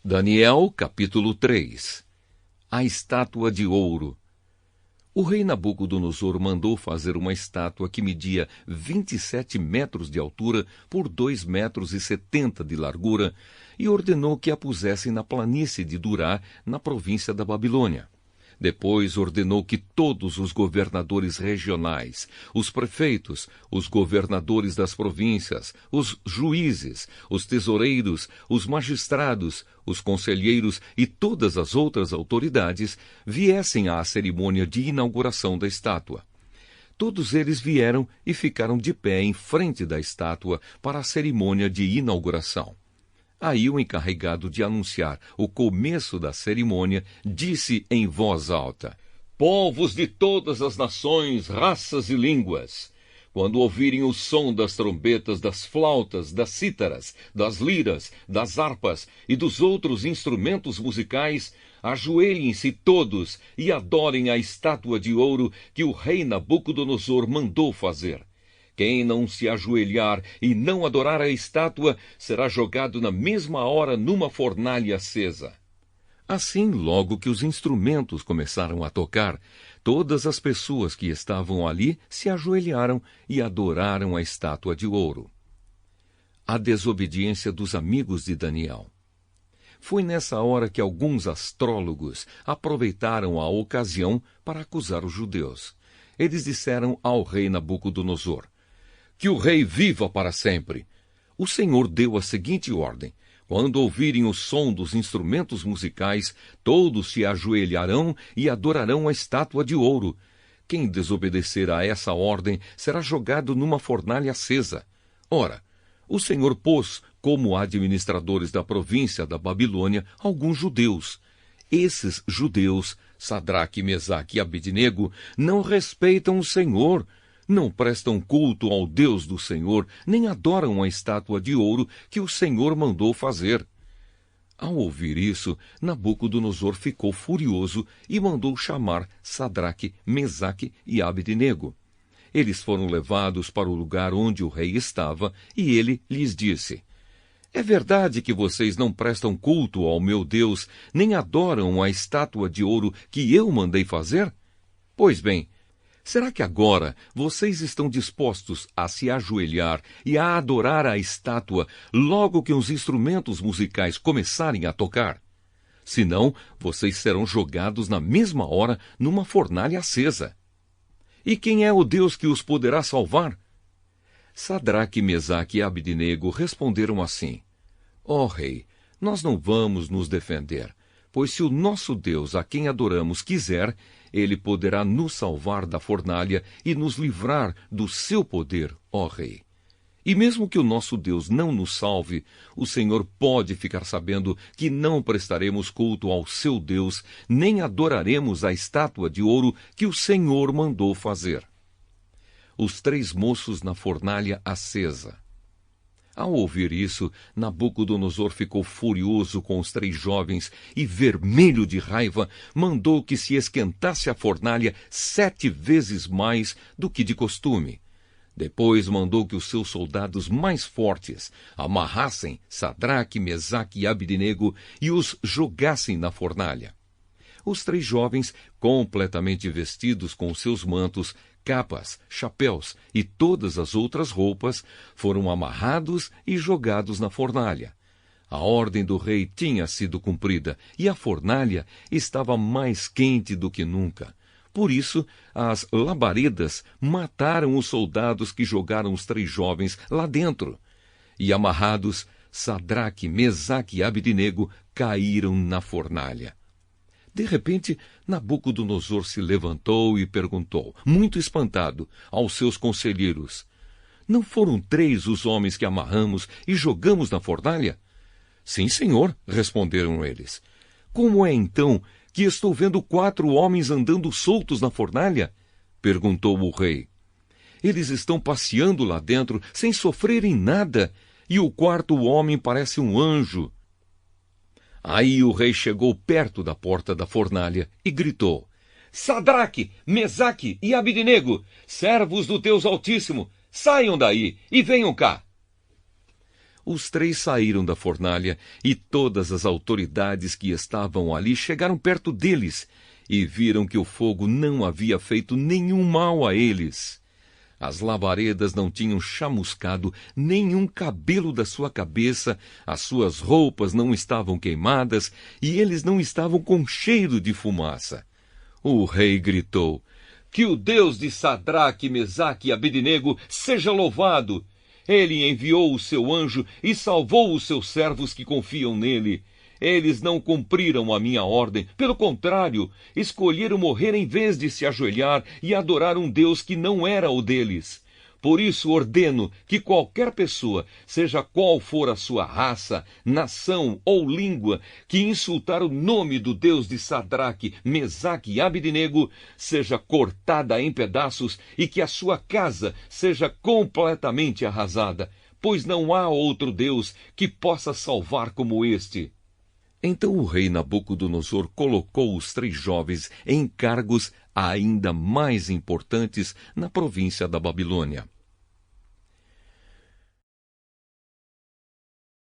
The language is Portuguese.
Daniel, capítulo 3. A estátua de ouro. O rei Nabucodonosor mandou fazer uma estátua que media 27 metros de altura por 2,70 metros de largura e ordenou que a pusessem na planície de Durá, na província da Babilônia. Depois ordenou que todos os governadores regionais, os prefeitos, os governadores das províncias, os juízes, os tesoureiros, os magistrados, os conselheiros e todas as outras autoridades viessem à cerimônia de inauguração da estátua. Todos eles vieram e ficaram de pé em frente da estátua para a cerimônia de inauguração. Aí o encarregado de anunciar o começo da cerimônia disse em voz alta: Povos de todas as nações, raças e línguas, quando ouvirem o som das trombetas, das flautas, das cítaras, das liras, das harpas e dos outros instrumentos musicais, ajoelhem-se todos e adorem a estátua de ouro que o rei Nabucodonosor mandou fazer. Quem não se ajoelhar e não adorar a estátua será jogado na mesma hora numa fornalha acesa. Assim, logo que os instrumentos começaram a tocar, todas as pessoas que estavam ali se ajoelharam e adoraram a estátua de ouro. A desobediência dos amigos de Daniel. Foi nessa hora que alguns astrólogos aproveitaram a ocasião para acusar os judeus. Eles disseram ao rei Nabucodonosor: Que o rei viva para sempre! O Senhor deu a seguinte ordem: quando ouvirem o som dos instrumentos musicais, todos se ajoelharão e adorarão a estátua de ouro. Quem desobedecer a essa ordem será jogado numa fornalha acesa. Ora, o Senhor pôs como administradores da província da Babilônia alguns judeus. Esses judeus, Sadraque, Mesaque e Abednego, não respeitam o Senhor, não prestam culto ao Deus do Senhor, nem adoram a estátua de ouro que o Senhor mandou fazer. Ao ouvir isso, Nabucodonosor ficou furioso e mandou chamar Sadraque, Mesaque e Abednego. Eles foram levados para o lugar onde o rei estava e ele lhes disse: É verdade que vocês não prestam culto ao meu Deus, nem adoram a estátua de ouro que eu mandei fazer? Pois bem, será que agora vocês estão dispostos a se ajoelhar e a adorar a estátua logo que os instrumentos musicais começarem a tocar? Senão, vocês serão jogados na mesma hora numa fornalha acesa. E quem é o Deus que os poderá salvar? Sadraque, Mesaque e Abednego responderam assim: Ó rei, nós não vamos nos defender, pois se o nosso Deus a quem adoramos quiser, ele poderá nos salvar da fornalha e nos livrar do seu poder, ó rei. E mesmo que o nosso Deus não nos salve, o Senhor pode ficar sabendo que não prestaremos culto ao seu Deus, nem adoraremos a estátua de ouro que o Senhor mandou fazer. Os 3 moços na fornalha acesa. Ao ouvir isso, Nabucodonosor ficou furioso com os 3 jovens e, vermelho de raiva, mandou que se esquentasse a fornalha 7 vezes mais do que de costume. Depois mandou que os seus soldados mais fortes amarrassem Sadraque, Mesaque e Abednego e os jogassem na fornalha. Os 3 jovens, completamente vestidos com seus mantos, capas, chapéus e todas as outras roupas, foram amarrados e jogados na fornalha. A ordem do rei tinha sido cumprida e a fornalha estava mais quente do que nunca. Por isso, as labaredas mataram os soldados que jogaram os 3 jovens lá dentro. E amarrados, Sadraque, Mesaque e Abednego caíram na fornalha. De repente, Nabucodonosor se levantou e perguntou, muito espantado, aos seus conselheiros: Não foram 3 os homens que amarramos e jogamos na fornalha? Sim, senhor, responderam eles. Como é então que estou vendo 4 homens andando soltos na fornalha? Perguntou o rei. Eles estão passeando lá dentro sem sofrerem nada, e o 4º homem parece um anjo. Aí o rei chegou perto da porta da fornalha e gritou: Sadraque, Mesaque e Abednego, servos do Deus Altíssimo, saiam daí e venham cá. Os três saíram da fornalha e todas as autoridades que estavam ali chegaram perto deles e viram que o fogo não havia feito nenhum mal a eles. As labaredas não tinham chamuscado nenhum cabelo da sua cabeça, as suas roupas não estavam queimadas e eles não estavam com cheiro de fumaça. O rei gritou: "Que o Deus de Sadraque, Mesaque e Abednego seja louvado! Ele enviou o seu anjo e salvou os seus servos que confiam nele. Eles não cumpriram a minha ordem. Pelo contrário, escolheram morrer em vez de se ajoelhar e adorar um Deus que não era o deles. Por isso ordeno que qualquer pessoa, seja qual for a sua raça, nação ou língua, que insultar o nome do Deus de Sadraque, Mesaque e Abednego, seja cortada em pedaços e que a sua casa seja completamente arrasada, pois não há outro Deus que possa salvar como este." Então o rei Nabucodonosor colocou os três jovens em cargos ainda mais importantes na província da Babilônia.